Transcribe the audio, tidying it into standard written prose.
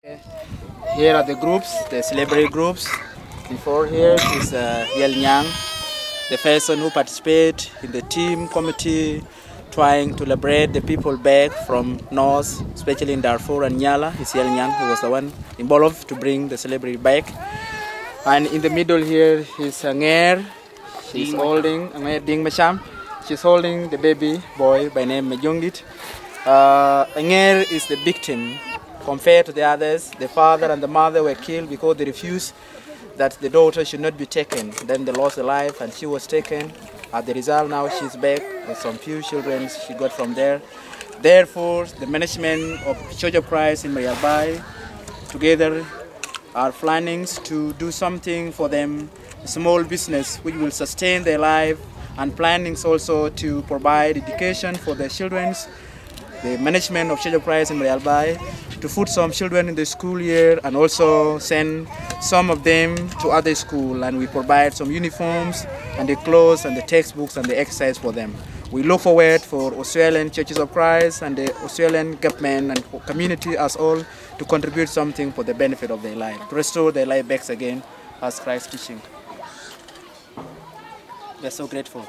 Here are the groups, the celebrity groups. Before here is Yel Nyang, the person who participated in the team committee trying to liberate the people back from North, especially in Darfur and Nyala. Is Yel Nyang, who was the one involved to bring the celebrity back. And in the middle here is Ngair. She's holding Ngair Ding Masham. She's holding the baby boy by name Majungit. Ngair is the victim. Compared to the others, the father and the mother were killed because they refused that the daughter should not be taken. Then they lost their life and she was taken. As the result, now she's back with some few children she got from there. Therefore, the management of Church of Christ in Marialbai together are planning to do something for them, small business which will sustain their life, and plannings also to provide education for their children. The management of Church of Christ in Marialbai to put some children in the school year and also send some of them to other school, and we provide some uniforms and the clothes and the textbooks and the exercise for them. We look forward for Australian Churches of Christ and the Australian government and community as all to contribute something for the benefit of their life, to restore their life back again as Christ teaching. We're so grateful.